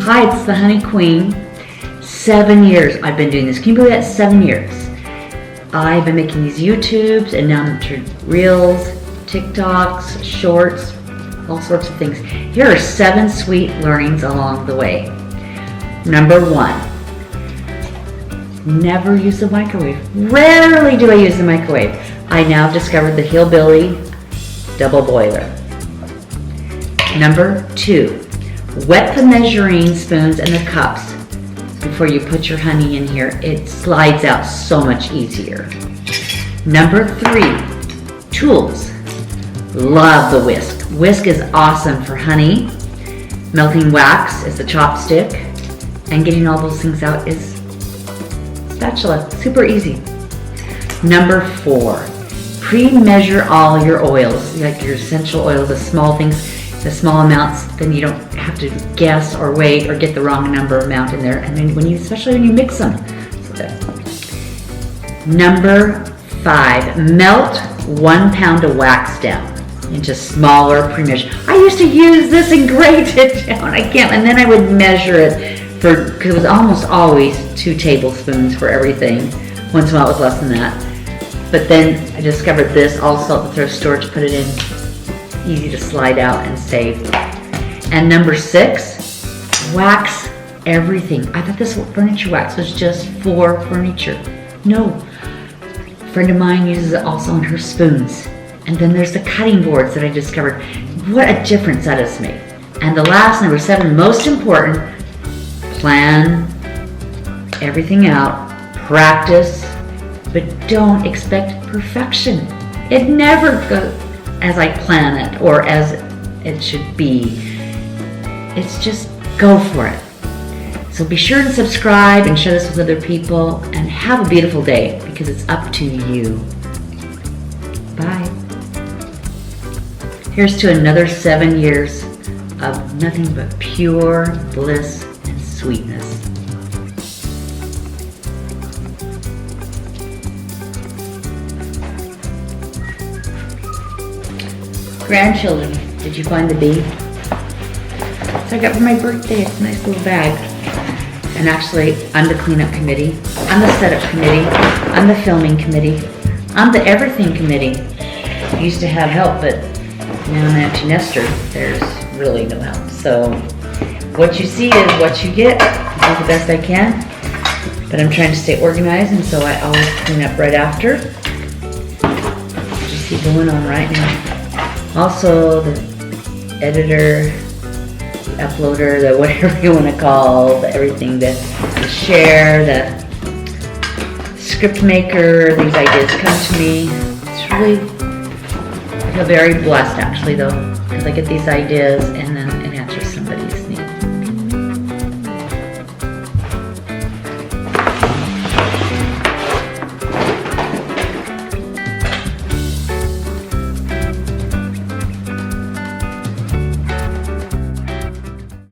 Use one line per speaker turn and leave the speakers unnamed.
Hi, it's the Honey Queen. 7 years I've been doing this. Can you believe that? 7 years. I've been making these YouTubes and now I'm to Reels, TikToks, Shorts, all sorts of things. Here are 7 sweet learnings along the way. Number 1, never use the microwave. Rarely do I use the microwave. I now have discovered the Hillbilly double boiler. Number 2, wet the measuring spoons and the cups before you put your honey in here. It slides out so much easier. Number 3, tools. Love the whisk. Whisk is awesome for honey. Melting wax is the chopstick. And getting all those things out is spatula. Super easy. Number 4, pre-measure all your oils, like your essential oils, the small things, the small amounts, then you don't have to guess or wait or get the wrong number amount in there. And then especially when you mix them. Number 5, melt 1 pound of wax down into smaller pre-measure. I used to use this and grate it down. And then I would measure it because it was almost always 2 tablespoons for everything. Once in a while it was less than that. But then I discovered this, all salt and thrift storage, put it in, easy to slide out and save. And number 6, wax everything. I thought this furniture wax was just for furniture. No. A friend of mine uses it also on her spoons. And then there's the cutting boards that I discovered. What a difference that has made. And the last, number 7, most important, plan everything out, practice, but don't expect perfection. It never goes as I plan it or as it should be. It's just go for it. So be sure to subscribe and share this with other people and have a beautiful day because it's up to you. Bye. Here's to another 7 years of nothing but pure bliss and sweetness. Grandchildren, did you find the bee? So I got for my birthday. It's a nice little bag. And actually, I'm the cleanup committee. I'm the setup committee. I'm the filming committee. I'm the everything committee. I used to have help, but now I'm an empty nester. There's really no help. So what you see is what you get. I do the best I can. But I'm trying to stay organized, and so I always clean up right after. Just see going on right now. Also, the editor, the uploader, the whatever you want to call, the everything, the share, the script maker, these ideas come to me. It's really, I feel very blessed actually though, because I get these ideas and